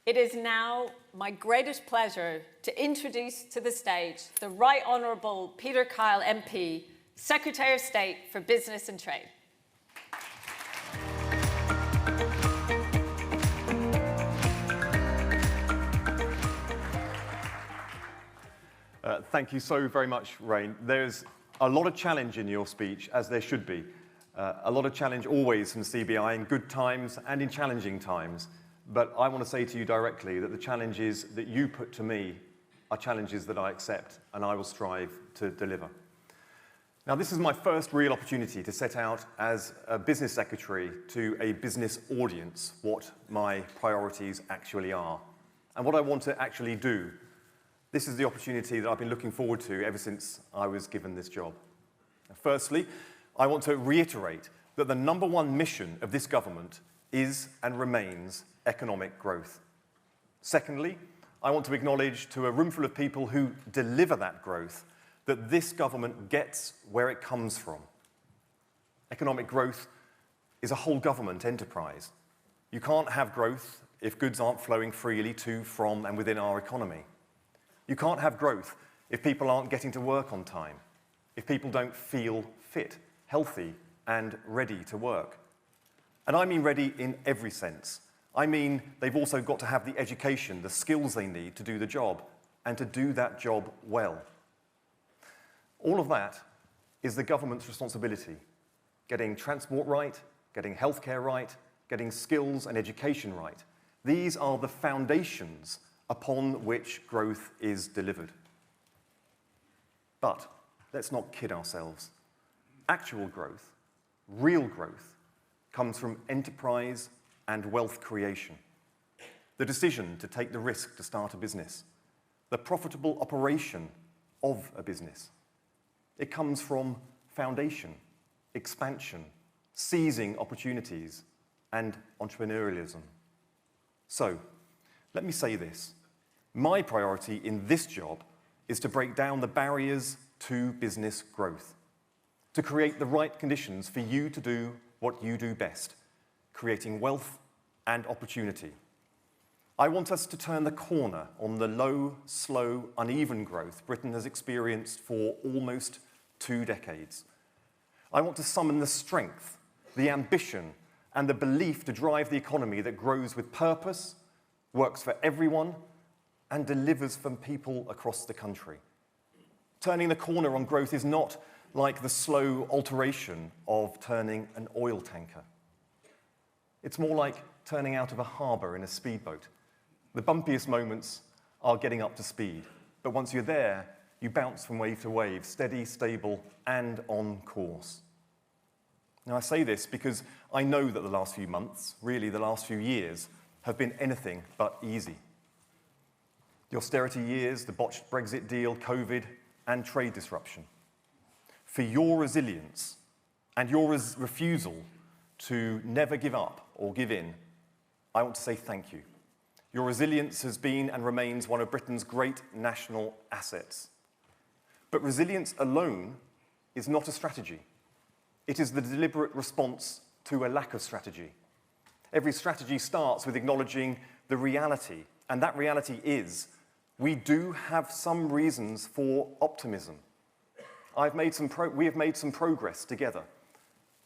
It is now my greatest pleasure to introduce to the stage the Right Honourable Peter Kyle MP, Secretary of State for Business and Trade. Thank you so very much, Rain. There's a lot of challenge in your speech, as there should be. A lot of challenge always from CBI in good times and in challenging times. But I want to say to you directly that the challenges that you put to me are challenges that I accept and I will strive to deliver. Now, this is my first real opportunity to set out as a business secretary to a business audience what my priorities actually are and what I want to actually do. This is the opportunity that I've been looking forward to ever since I was given this job. Firstly, I want to reiterate that the #1 mission of this government is and remains economic growth. Secondly, I want to acknowledge to a room full of people who deliver that growth that this government gets where it comes from. Economic growth is a whole government enterprise. You can't have growth if goods aren't flowing freely to, from, and within our economy. You can't have growth if people aren't getting to work on time, if people don't feel fit, healthy, and ready to work. And I mean ready in every sense. I mean they've also got to have the education, the skills they need to do the job, and to do that job well. All of that is the government's responsibility. Getting transport right, getting healthcare right, getting skills and education right. These are the foundations upon which growth is delivered. But let's not kid ourselves. Actual growth, real growth, comes from enterprise and wealth creation. The decision to take the risk to start a business. The profitable operation of a business. It comes from foundation, expansion, seizing opportunities, and entrepreneurialism. So, let me say this. My priority in this job is to break down the barriers to business growth, to create the right conditions for you to do what you do best, creating wealth and opportunity. I want us to turn the corner on the low, slow, uneven growth Britain has experienced for almost 2 decades. I want to summon the strength, the ambition, and the belief to drive the economy that grows with purpose, works for everyone, and delivers from people across the country. Turning the corner on growth is not like the slow alteration of turning an oil tanker. It's more like turning out of a harbour in a speedboat. The bumpiest moments are getting up to speed, but once you're there, you bounce from wave to wave, steady, stable, and on course. Now, I say this because I know that the last few months, really the last few years, have been anything but easy. The austerity years, the botched Brexit deal, COVID, and trade disruption. For your resilience and your refusal to never give up or give in, I want to say thank you. Your resilience has been and remains one of Britain's great national assets. But resilience alone is not a strategy. It is the deliberate response to a lack of strategy. Every strategy starts with acknowledging the reality, and that reality is we do have some reasons for optimism. We have made some progress together.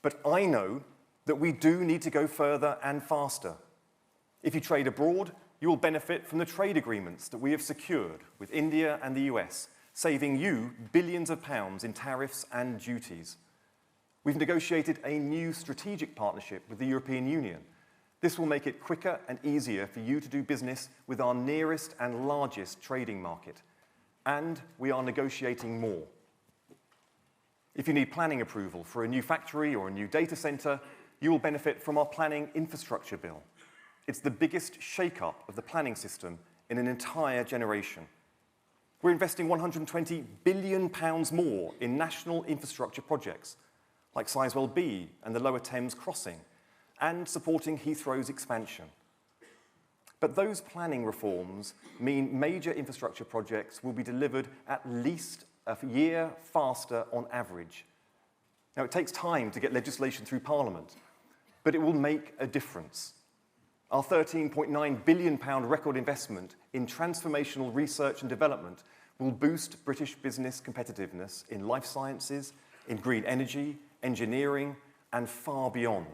But I know that we do need to go further and faster. If you trade abroad, you will benefit from the trade agreements that we have secured with India and the US, saving you billions of pounds in tariffs and duties. We've negotiated a new strategic partnership with the European Union. This will make it quicker and easier for you to do business with our nearest and largest trading market. And we are negotiating more. If you need planning approval for a new factory or a new data centre, you will benefit from our planning infrastructure bill. It's the biggest shake-up of the planning system in an entire generation. We're investing £120 billion more in national infrastructure projects, like Sizewell B and the Lower Thames Crossing, and supporting Heathrow's expansion. But those planning reforms mean major infrastructure projects will be delivered at least a year faster on average. Now, it takes time to get legislation through Parliament, but it will make a difference. Our £13.9 billion record investment in transformational research and development will boost British business competitiveness in life sciences, in green energy, engineering, and far beyond.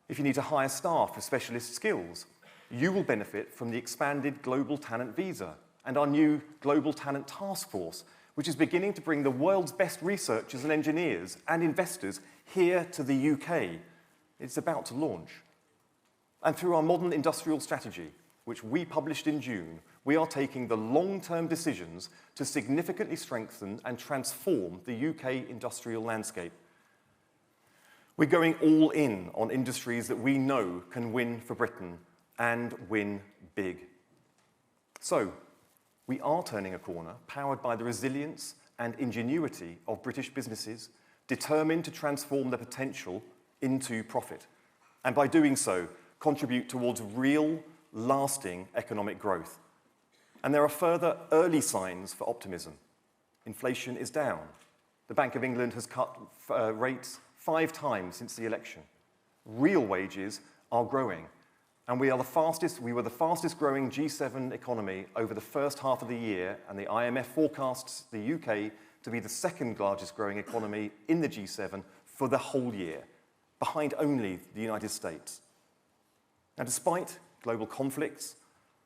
If you need to hire staff with specialist skills, you will benefit from the expanded Global Talent Visa and our new Global Talent Task Force, which is beginning to bring the world's best researchers and engineers and investors here to the UK. It's about to launch. And through our modern industrial strategy, which we published in June, we are taking the long-term decisions to significantly strengthen and transform the UK industrial landscape. We're going all in on industries that we know can win for Britain and win big. So, we are turning a corner, powered by the resilience and ingenuity of British businesses, determined to transform their potential into profit, and by doing so, contribute towards real, lasting economic growth. And there are further early signs for optimism. Inflation is down. The Bank of England has cut rates 5 times since the election. Real wages are growing. And we were the fastest growing G7 economy over the first half of the year, and the IMF forecasts the UK to be the second largest growing economy in the G7 for the whole year, behind only the United States. Now, despite global conflicts,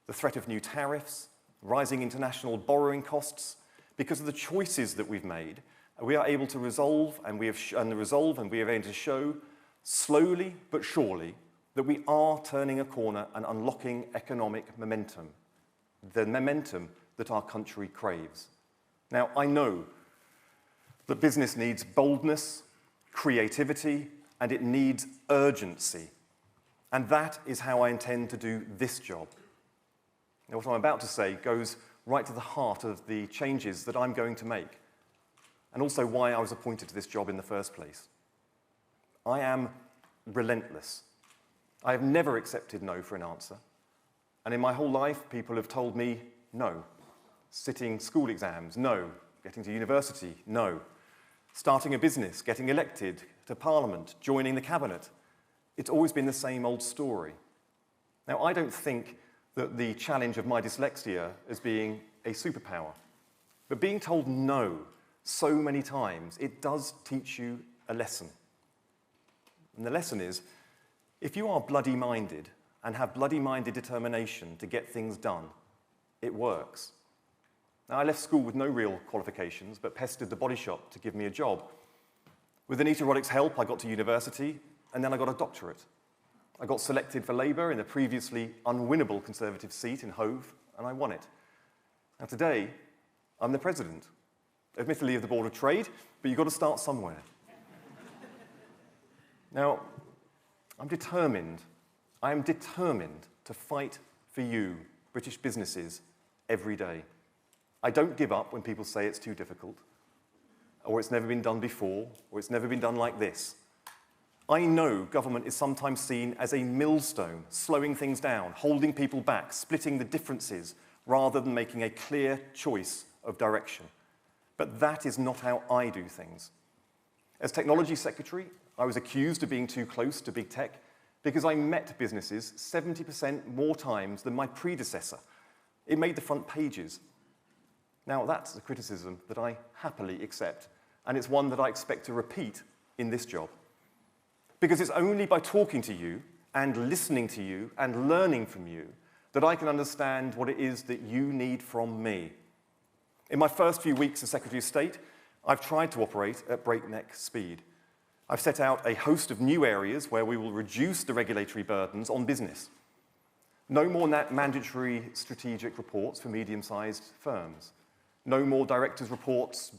the threat of new tariffs, rising international borrowing costs, because of the choices that we've made, we are able to resolve, and we are able to show, slowly but surely, that we are turning a corner and unlocking economic momentum, the momentum that our country craves. Now, I know that business needs boldness, creativity, and it needs urgency. And that is how I intend to do this job. Now, what I'm about to say goes right to the heart of the changes that I'm going to make, and also why I was appointed to this job in the first place. I am relentless. I have never accepted no for an answer. And in my whole life, people have told me no. Sitting school exams, no. Getting to university, no. Starting a business, getting elected to Parliament, joining the cabinet. It's always been the same old story. Now, I don't think that the challenge of my dyslexia as being a superpower. But being told no so many times, it does teach you a lesson. And the lesson is, if you are bloody-minded and have bloody-minded determination to get things done, it works. Now, I left school with no real qualifications, but pestered the body shop to give me a job. With Anita Roddick's help, I got to university, and then I got a doctorate. I got selected for Labour in a previously unwinnable Conservative seat in Hove, and I won it. Now, today, I'm the president, admittedly of the Board of Trade, but you've got to start somewhere. Now, I am determined to fight for you, British businesses, every day. I don't give up when people say it's too difficult, or it's never been done before, or it's never been done like this. I know government is sometimes seen as a millstone, slowing things down, holding people back, splitting the differences, rather than making a clear choice of direction. But that is not how I do things. As Technology Secretary, I was accused of being too close to big tech because I met businesses 70% more times than my predecessor. It made the front pages. Now, that's a criticism that I happily accept, and it's one that I expect to repeat in this job. Because it's only by talking to you and listening to you and learning from you that I can understand what it is that you need from me. In my first few weeks as Secretary of State, I've tried to operate at breakneck speed. I've set out a host of new areas where we will reduce the regulatory burdens on business. No more mandatory strategic reports for medium-sized firms. No more directors' reports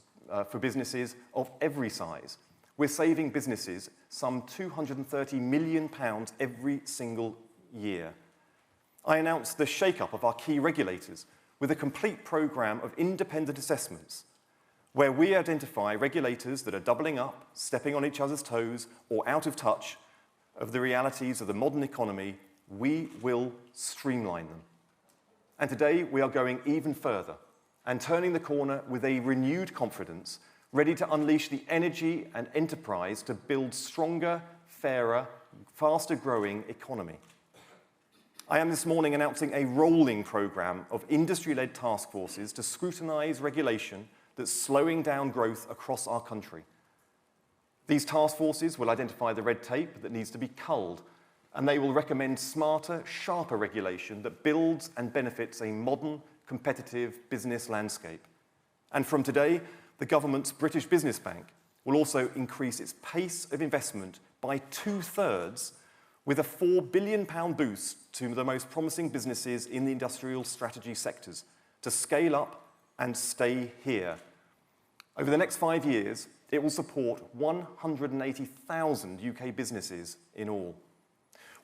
for businesses of every size. We're saving businesses some £230 million every single year. I announced the shake-up of our key regulators with a complete programme of independent assessments where we identify regulators that are doubling up, stepping on each other's toes, or out of touch of the realities of the modern economy. We will streamline them. And today we are going even further and turning the corner with a renewed confidence, ready to unleash the energy and enterprise to build stronger, fairer, faster-growing economy. I am this morning announcing a rolling programme of industry-led task forces to scrutinise regulation that's slowing down growth across our country. These task forces will identify the red tape that needs to be culled, and they will recommend smarter, sharper regulation that builds and benefits a modern, competitive business landscape. And from today, the government's British Business Bank will also increase its pace of investment by 2/3, with a £4 billion boost to the most promising businesses in the industrial strategy sectors to scale up and stay here. Over the next 5 years, it will support 180,000 UK businesses in all.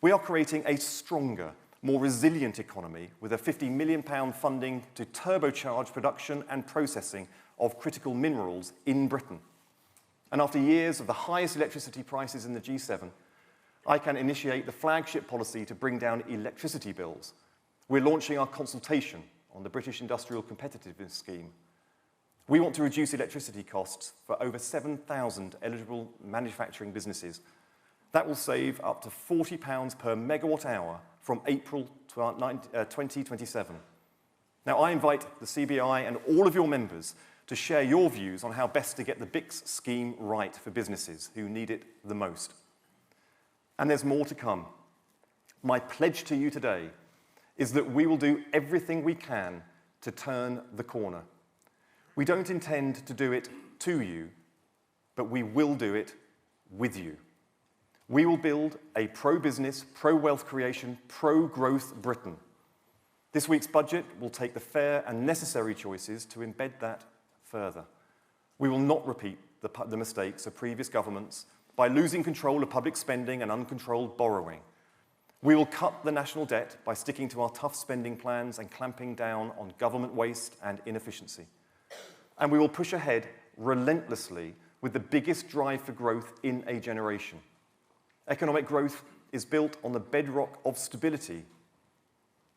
We are creating a stronger, more resilient economy with a £50 million funding to turbocharge production and processing of critical minerals in Britain. And after years of the highest electricity prices in the G7, I can initiate the flagship policy to bring down electricity bills. We're launching our consultation on the British Industrial Competitiveness Scheme. We want to reduce electricity costs for over 7,000 eligible manufacturing businesses. That will save up to £40 per megawatt hour from April 2027. Now, I invite the CBI and all of your members to share your views on how best to get the BICS scheme right for businesses who need it the most. And there's more to come. My pledge to you today is that we will do everything we can to turn the corner. We don't intend to do it to you, but we will do it with you. We will build a pro-business, pro-wealth creation, pro-growth Britain. This week's budget will take the fair and necessary choices to embed that further. We will not repeat the mistakes of previous governments by losing control of public spending and uncontrolled borrowing. We will cut the national debt by sticking to our tough spending plans and clamping down on government waste and inefficiency. And we will push ahead relentlessly with the biggest drive for growth in a generation. Economic growth is built on the bedrock of stability.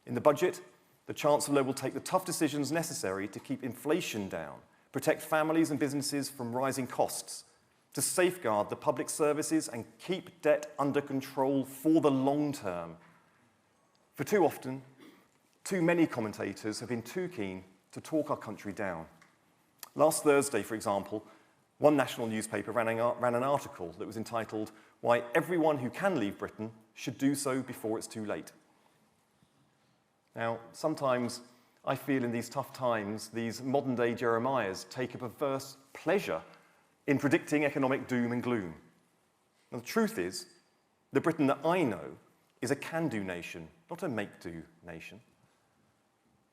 In the budget, the Chancellor will take the tough decisions necessary to keep inflation down, protect families and businesses from rising costs, to safeguard the public services and keep debt under control for the long term. For too often, too many commentators have been too keen to talk our country down. Last Thursday, for example, one national newspaper ran an article that was entitled, "Why Everyone Who Can Leave Britain Should Do So Before It's Too Late." Now, sometimes I feel in these tough times, these modern-day Jeremiahs take a perverse pleasure in predicting economic doom and gloom. And the truth is, the Britain that I know is a can-do nation, not a make-do nation.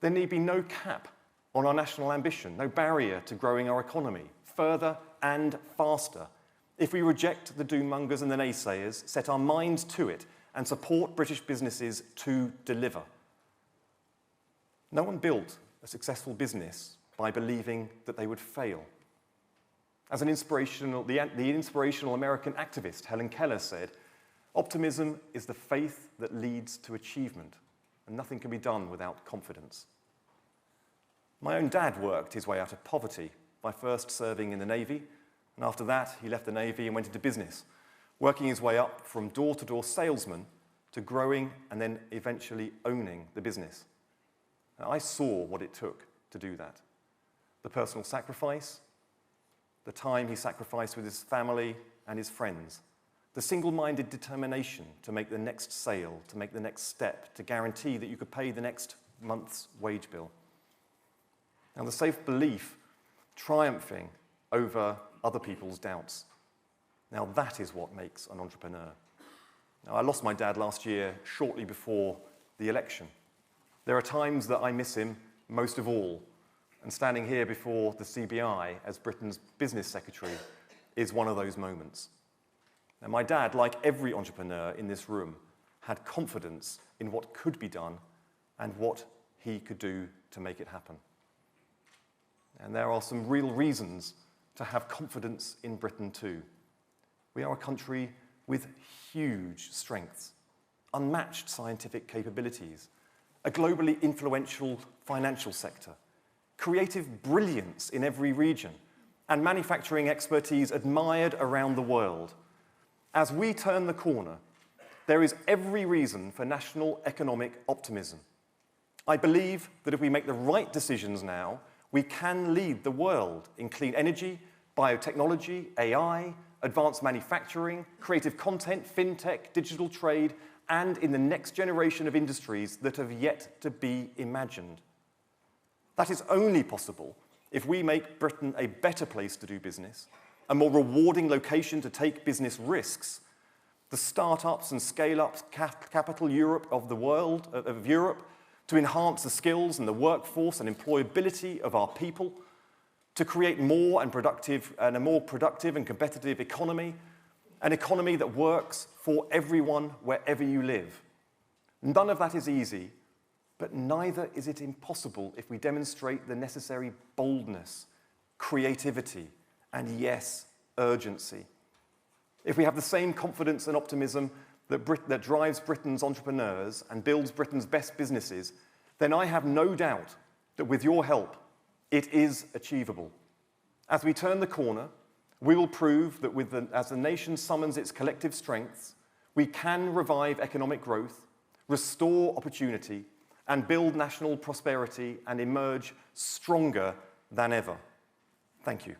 There need be no cap on our national ambition, no barrier to growing our economy further and faster if we reject the doommongers and the naysayers, set our minds to it, and support British businesses to deliver. No one built a successful business by believing that they would fail. As the inspirational American activist Helen Keller said, "Optimism is the faith that leads to achievement, and nothing can be done without confidence." My own dad worked his way out of poverty by first serving in the Navy, and after that he left the Navy and went into business, working his way up from door-to-door salesman to growing and then eventually owning the business. And I saw what it took to do that. The personal sacrifice, the time he sacrificed with his family and his friends, the single-minded determination to make the next sale, to make the next step, to guarantee that you could pay the next month's wage bill. Now, the safe belief triumphing over other people's doubts. Now, that is what makes an entrepreneur. Now, I lost my dad last year, shortly before the election. There are times that I miss him most of all, and standing here before the CBI as Britain's business secretary is one of those moments. Now, my dad, like every entrepreneur in this room, had confidence in what could be done and what he could do to make it happen. And there are some real reasons to have confidence in Britain too. We are a country with huge strengths, unmatched scientific capabilities, a globally influential financial sector, creative brilliance in every region, and manufacturing expertise admired around the world. As we turn the corner, there is every reason for national economic optimism. I believe that if we make the right decisions now, we can lead the world in clean energy, biotechnology, AI, advanced manufacturing, creative content, fintech, digital trade, and in the next generation of industries that have yet to be imagined. That is only possible if we make Britain a better place to do business, a more rewarding location to take business risks, the start-ups and scale-ups capital Europe of the world, of Europe, to enhance the skills and the workforce and employability of our people, to create a more productive and competitive economy, an economy that works for everyone wherever you live. None of that is easy, but neither is it impossible if we demonstrate the necessary boldness, creativity, and yes, urgency. If we have the same confidence and optimism that drives Britain's entrepreneurs and builds Britain's best businesses, then I have no doubt that with your help, it is achievable. As we turn the corner, we will prove that as the nation summons its collective strengths, we can revive economic growth, restore opportunity, and build national prosperity and emerge stronger than ever. Thank you.